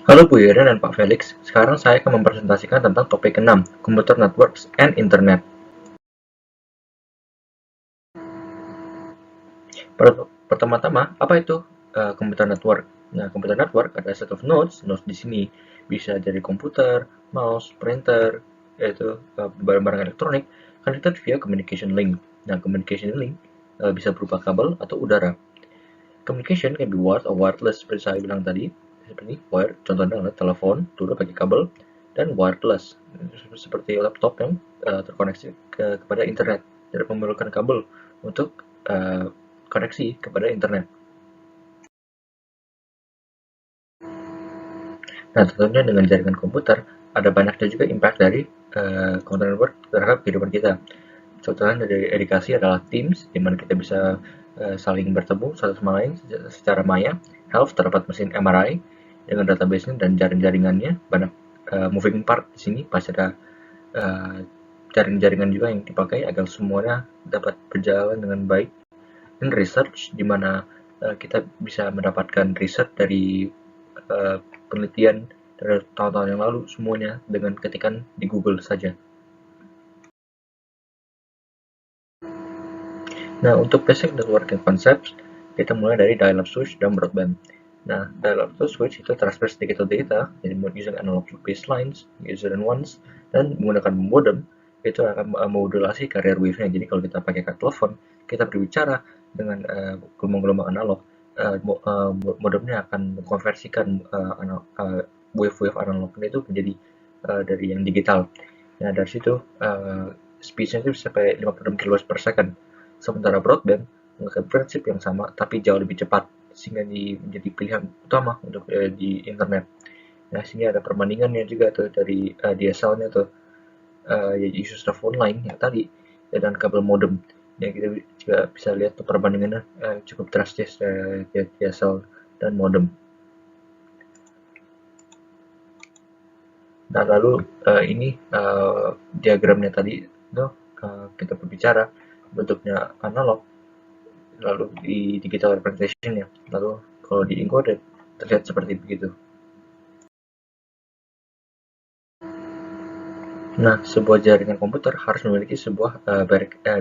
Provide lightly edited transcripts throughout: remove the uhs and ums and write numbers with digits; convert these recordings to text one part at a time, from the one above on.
Halo Bu Ira dan Pak Felix, sekarang saya akan mempresentasikan tentang topik ke-6, Computer Networks and Internet. Pertama-tama, apa itu Computer Network? Nah, Computer Network adalah set of nodes. Nodes di sini bisa dari komputer, mouse, printer, yaitu barang-barang elektronik, connected via communication link. Nah, communication link bisa berupa kabel atau udara. Communication can be wired or wireless seperti saya bilang tadi. Seperti wired, contohnya adalah telepon dulu pakai kabel, dan wireless seperti laptop yang terkoneksi kepada internet, tidak memerlukan kabel untuk koneksi kepada internet. Nah, tentunya dengan jaringan komputer ada banyaknya juga impact dari computer network terhadap kehidupan kita. Contohnya dari edukasi adalah Teams, di mana kita bisa saling bertemu satu sama lain secara maya. Health terdapat mesin MRI dengan database-nya dan jaring-jaringannya. Banyak moving part di sini, pasti ada jaring-jaringan juga yang dipakai agar semuanya dapat berjalan dengan baik. Dan research, di mana kita bisa mendapatkan riset dari penelitian dari tahun-tahun yang lalu semuanya dengan ketikan di Google saja. Nah, untuk basic networking concepts, kita mulai dari dial-up switch dan broadband. Nah, dial-up switch itu transfer sedikit data, jadi using analog baselines, user and ones, dan menggunakan modem, itu akan memodulasi carrier wave-nya. Jadi kalau kita pakai telepon, kita berbicara dengan gelombang-gelombang analog, modemnya akan mengkonversikan wave-wave analog itu menjadi dari yang digital. Nah, dari situ speed-nya itu bisa sampai 56 kbps per second. Sementara broadband menggunakan prinsip yang sama tapi jauh lebih cepat, sehingga menjadi pilihan utama untuk di internet. Nah, sini ada perbandingannya juga tuh dari DSL-nya tuh, yaitu use of phone line yang tadi, dan kabel modem. Ya, kita juga bisa lihat tuh perbandingannya cukup drastis DSL dan modem. Nah, lalu ini diagramnya tadi tuh kita berbicara bentuknya analog, lalu di digital representation ya, lalu kalau di encoded terlihat seperti begitu. Nah, sebuah jaringan komputer harus memiliki sebuah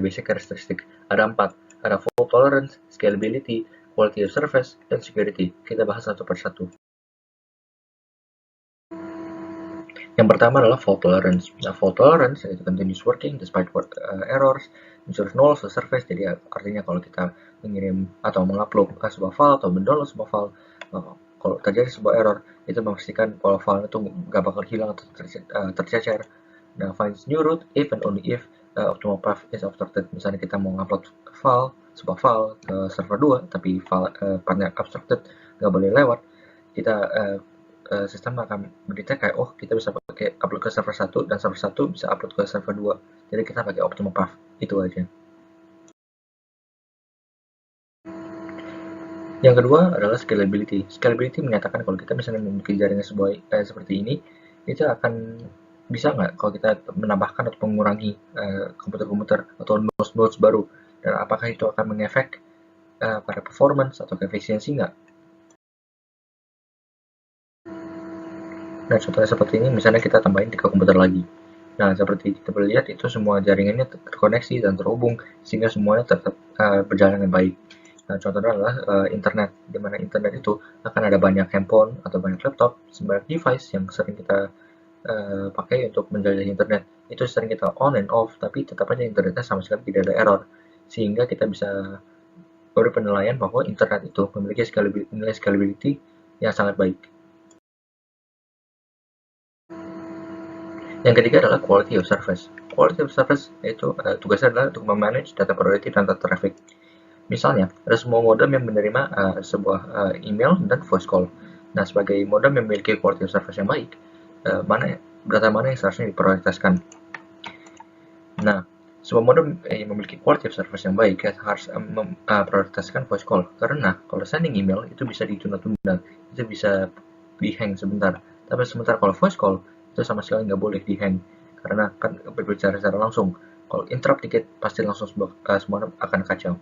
basic karakteristik. Ada 4. Ada fault tolerance, scalability, quality of service, dan security. Kita bahas satu persatu. Yang pertama adalah fault tolerance. Nah, fault tolerance itu continuous working despite errors, ensures null the service. Jadi artinya kalau kita mengirim atau mengupload sebuah file atau mendownload sebuah file, kalau terjadi sebuah error, itu memastikan bahwa file itu nggak bakal hilang atau tercecer. Nah, finds new route if and only if optimal path is obstructed. Misalnya kita mau upload sebuah file ke server 2, tapi file pathnya obstructed, nggak boleh lewat, kita sistem akan mendetek kayak, oh kita bisa pakai upload ke server 1 dan server 1 bisa upload ke server 2. Jadi kita pakai optimal path, itu aja. Yang kedua adalah scalability. Scalability menyatakan kalau kita misalnya memiliki jaringan seperti ini, itu akan bisa nggak kalau kita menambahkan atau mengurangi komputer-komputer atau nodes baru, dan apakah itu akan mengefek pada performance atau efisiensi nggak. Nah, contohnya seperti ini, misalnya kita tambahin 3 komputer lagi. Nah, seperti kita boleh lihat, itu semua jaringannya terkoneksi dan terhubung, sehingga semuanya tetap berjalan dengan baik. Nah, contohnya adalah internet, di mana internet itu akan ada banyak handphone atau banyak laptop, sebanyak device yang sering kita pakai untuk menjelajahi internet. Itu sering kita on and off, tapi tetap aja internetnya sama sekali tidak ada error. Sehingga kita bisa berpenilaian bahwa internet itu memiliki nilai scalability yang sangat baik. Yang ketiga adalah quality of service. Quality of service itu tugasnya adalah untuk memanage data priority dan data traffic. Misalnya, ada semua modem yang menerima sebuah email dan voice call. Nah, sebagai modem yang memiliki quality of service yang baik, data mana yang seharusnya diprioritaskan. Nah, sebuah modem yang memiliki quality of service yang baik harus memprioritaskan voice call. Karena kalau sending email itu bisa ditunda-tunda, itu bisa di-hang sebentar. Tapi sementara kalau voice call, itu sama sekali nggak boleh di-hang. Karena kan berbicara secara langsung. Kalau interrupt dikit, pasti langsung semua akan kacau.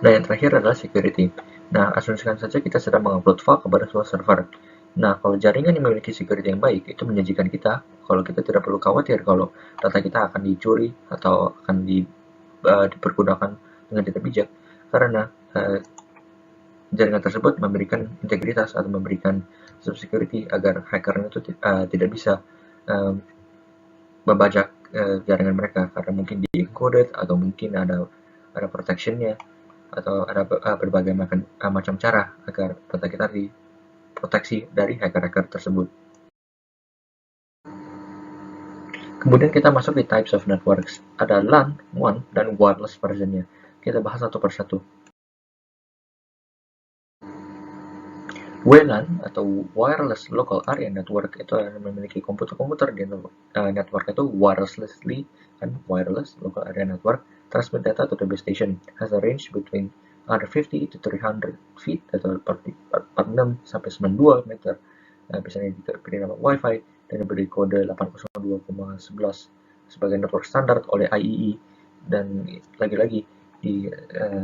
Nah, yang terakhir adalah security. Nah, asumsikan saja kita sedang mengupload file kepada sebuah server. Nah, kalau jaringan yang memiliki security yang baik, itu menjanjikan kita kalau kita tidak perlu khawatir kalau data kita akan dicuri atau akan dipergunakan dengan tidak bijak, karena jaringan tersebut memberikan integritas atau memberikan security agar hacker itu tidak bisa membajak jaringan mereka, karena mungkin di-encoded atau mungkin ada protection-nya atau ada berbagai macam cara agar data kita diproteksi dari hacker-hacker tersebut. Kemudian kita masuk di types of networks. Ada LAN, WAN, dan wireless versionnya. Kita bahas satu persatu. WLAN atau Wireless Local Area Network itu memiliki komputer-komputer di network itu wirelessly, kan, wireless local area network transmit data to the base station, has a range between 150 to 300 feet atau 46 sampai 92 meter. Biasanya diberi nama Wi-Fi dan diberi kode 802.11 sebagai network standar oleh IEEE, dan lagi-lagi di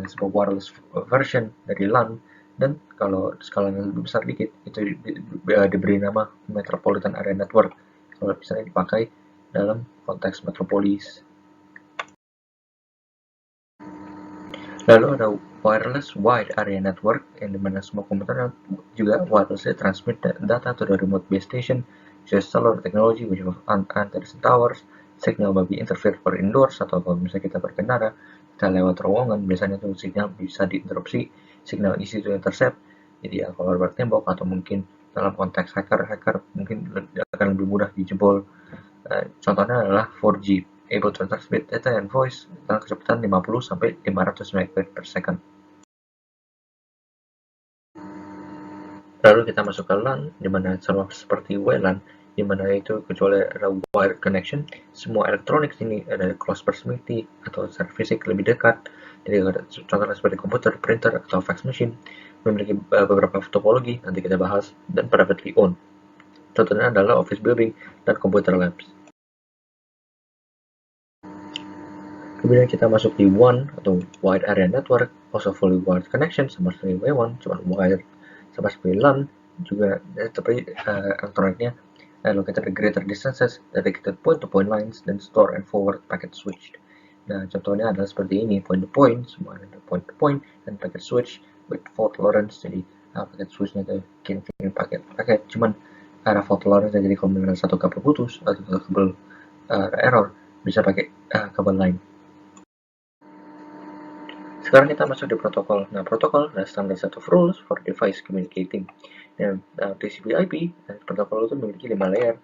sebuah wireless version dari LAN. Dan kalau skalanya lebih besar dikit, itu diberi nama Metropolitan Area Network kalau misalnya dipakai dalam konteks metropolis. Lalu ada Wireless Wide Area Network, yang dimana semua komputer juga wirelessly transmit data to the remote base station, just cellular technology which of antennas and towers. Signal may be interfered for indoors, atau kalau misalnya kita berkendara, kita lewat terowongan, biasanya tuh signal bisa diinterupsi, signal easy to intercept, jadi kalau lewat tembok atau mungkin dalam konteks hacker mungkin akan lebih mudah dijebol. Contohnya adalah 4G, able to transmit data and voice dengan kecepatan 50 sampai 500 Mbps per second. Lalu kita masuk ke LAN, dimana sama seperti WLAN, dimana itu kecuali ada wired connection, semua elektronik ini ada close proximity atau secara fisik lebih dekat. Jadi contohnya seperti komputer, printer, atau fax machine memiliki beberapa topologi, nanti kita bahas, dan privately owned. Contohnya adalah office building dan computer labs. Kemudian kita masuk di WAN atau Wide Area Network, also fully wired connection, sama seperti WAN, cuma wired, sama seperti LAN, juga seperti elektroniknya located at greater distances, dedicated point-to-point lines, dan store and forward packet switched. Nah, contohnya adalah seperti ini, point-to-point, semua ada point-to-point, dan packet switch with fault tolerance, jadi packet switchnya itu kirim paket, cuman ada fault tolerance, jadi kalau misalnya satu kabel putus atau satu kabel error, bisa pakai kabel lain. Sekarang kita masuk di protokol. Nah, protokol adalah standard set of rules for device communicating. Dan TCP/IP, protokol itu memiliki 5 layer.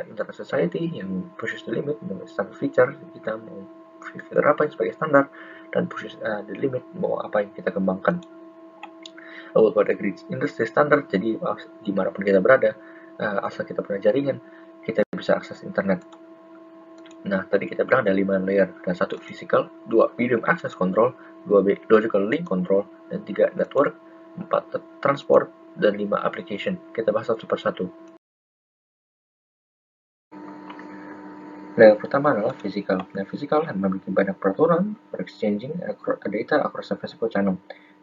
Internet Society yang pushes the limit, standard feature, kita mau feature apa yang sebagai standar, dan pushes the limit, mau apa yang kita kembangkan. Lalu pada grid industry standard, jadi dimanapun kita berada, asal kita punya jaringan, kita bisa akses internet. Nah, tadi kita bilang ada 5 layer. Ada 1 physical, 2 medium access control, 2 logical link control, dan 3 network, 4 transport, dan 5 application. Kita bahas satu persatu. Layer pertama adalah physical. Nah, physical memiliki banyak peraturan for exchanging data across a physical channel.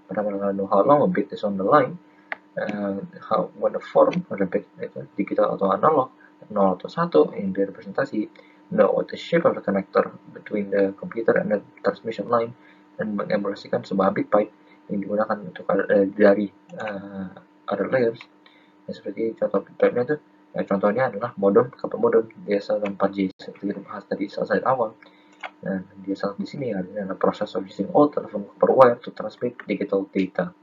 Pertama adalah know how long a bit is on the line, when the form of the bit itu digital atau analog, 0 atau 1 yang direpresentasi, know what the shape of the connector between the computer and the transmission line, dan mengemulasikan sebuah bit pipe yang digunakan untuk dari other layers. Ya, seperti contoh bit pipe-nya itu, contohnya adalah modem, kabel modem DSL dan 4G seperti kita bahas tadi slide awal. Nah, DSL di sini adalah proses of using old telephone copper wire to transmit digital data.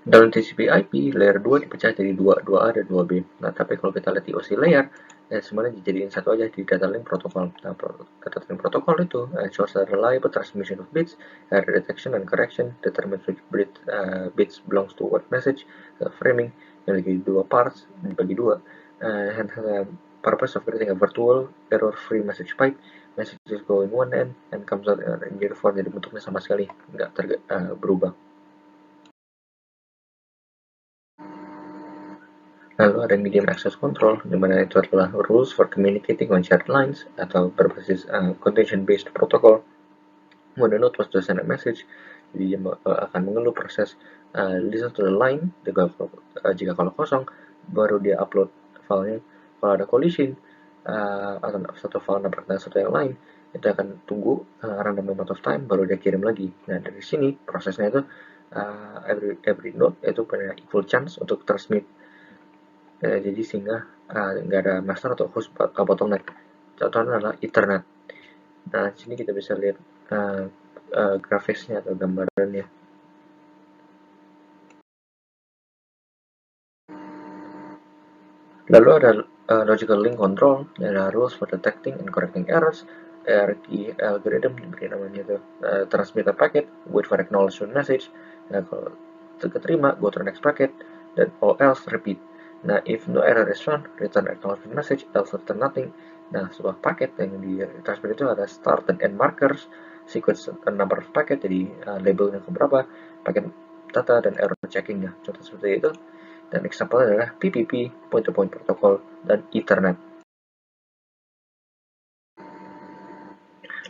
Dalam TCP/IP, layer 2 dipecah jadi 2A dan 2B. Nah, tapi kalau kita lihat di OSI layer, semuanya dijadiin satu aja di data link protocol. Nah, data link protocol itu ensures a reliable transmission of bits, error detection and correction, determines which bits belongs to what message, framing, memiliki 2 parts, dibagi 2, and has a purpose of creating a virtual error-free message pipe. Messages go in one end and comes out in the other form, jadi bentuknya sama sekali nggak berubah. Lalu ada medium access control, di mana itu adalah rules for communicating on shared lines atau berbasis contention based protocol. when the node was to send a message, jadi dia akan mengeluh proses listen to the line, jika kalau kosong, baru dia upload filenya. Kalau ada collision atau satu file nabrak dengan satu yang lain, itu akan tunggu random amount of time, baru dia kirim lagi. Nah, dari sini prosesnya itu every node itu punya equal chance untuk transmit. Jadi sehingga nggak ada master atau host bottleneck. Contohnya adalah Ethernet. Nah, di sini kita bisa lihat grafisnya atau gambarannya. Lalu ada logical link control, ada rules for detecting and correcting errors, ARQ algorithm diberi namanya itu transmit a packet, wait for acknowledgement message. Nah, kalau keterima, go to the next packet, dan all else repeat. Nah, if no error is found, return acknowledgement message, else return nothing. Nah, sebuah paket yang ditransmit itu ada start dan end markers, sequence number of packet, jadi labelnya keberapa, paket data, dan error checkingnya. Contoh seperti itu. Dan example adalah PPP, point-to-point protocol, dan Ethernet.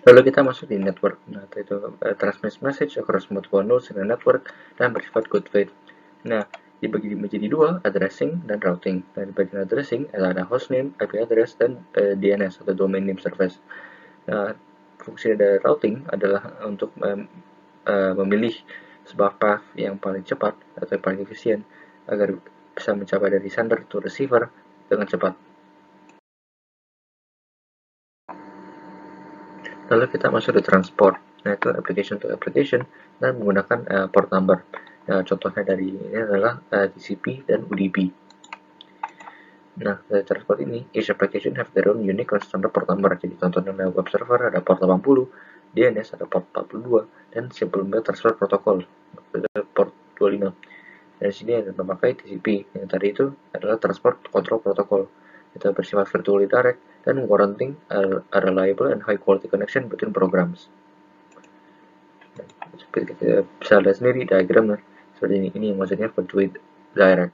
Lalu kita masuk di network. Nah, itu transmit message across multiple nodes in a network dan bersifat good faith. Nah, dibagi menjadi dua, addressing dan routing. Nah, di bagian addressing ada hostname, IP address, dan DNS atau domain name service. Nah, fungsi dari routing adalah untuk memilih sebuah path yang paling cepat atau yang paling efisien agar bisa mencapai dari sender to receiver dengan cepat. Lalu kita masuk di transport, nah itu application to application dan menggunakan port number. Nah, contohnya dari ini adalah TCP dan UDP. Nah, dari transport ini, each application have their own unique standard port number. Jadi contohnya web server ada port 80, DNS ada port 42, dan simple mail transfer protocol port 25. Dan di sini ada memakai TCP. Yang tadi itu adalah transport control protocol. Itu bersifat virtually direct dan warranting a reliable and high quality connection between programs. Seperti kita bisa lihat sendiri diagramnya seperti ini yang maksudnya virtually direct.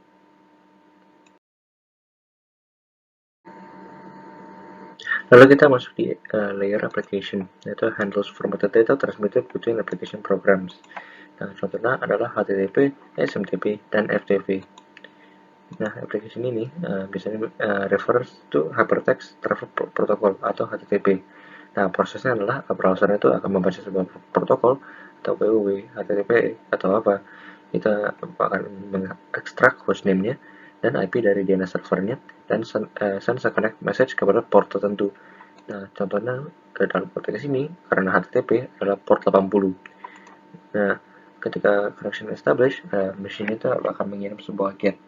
Lalu kita masuk di layer application, yaitu handles formatted data transmitted between application programs. Nah, contohnya adalah HTTP, SMTP, dan FTP. Nah, application ini biasanya refers to Hypertext Traffic Protocol atau HTTP. Nah, prosesnya adalah browser itu akan membaca sebuah protokol atau POW, HTTP atau apa. Kita akan mengekstrak hostname-nya dan IP dari DNS servernya dan send a connect message kepada port tertentu. Nah, contohnya dalam konteks ini karena HTTP adalah port 80. Nah, ketika connection established, machine itu akan mengirim sebuah get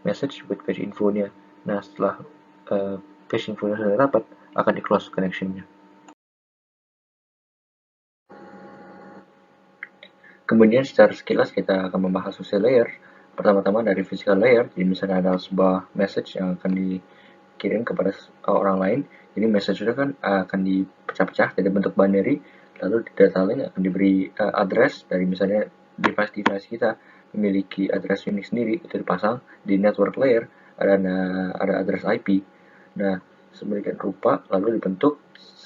message with page info-nya. Nah, setelah page info-nya sudah dapat, akan di-close connection-nya. Kemudian secara sekilas kita akan membahas social layer. Pertama-tama dari physical layer, jadi misalnya ada sebuah message yang akan dikirim kepada orang lain. Jadi message itu kan akan dipecah-pecah jadi bentuk binary, lalu di data link akan diberi address dari misalnya device-device kita memiliki address unik sendiri, itu dipasang di network layer, ada address IP. Nah, sedemikian rupa lalu dibentuk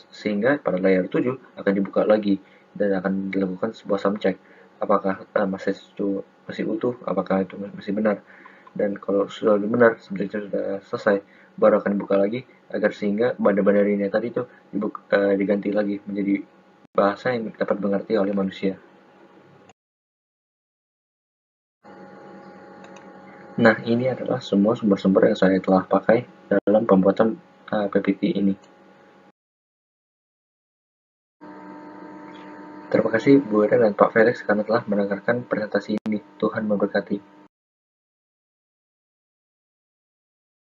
sehingga pada layer 7 akan dibuka lagi dan akan dilakukan sebuah sum check apakah message itu masih utuh, apakah itu masih benar. Dan kalau sudah benar, subjeknya sudah selesai, baru akan dibuka lagi agar sehingga benda-benda ini tadi itu diganti lagi menjadi bahasa yang dapat dimengerti oleh manusia. Nah, ini adalah semua sumber-sumber yang saya telah pakai dalam pembuatan PPT ini. Terima kasih Bu Ira dan Pak Felix karena telah mendengarkan presentasi ini. Tuhan memberkati.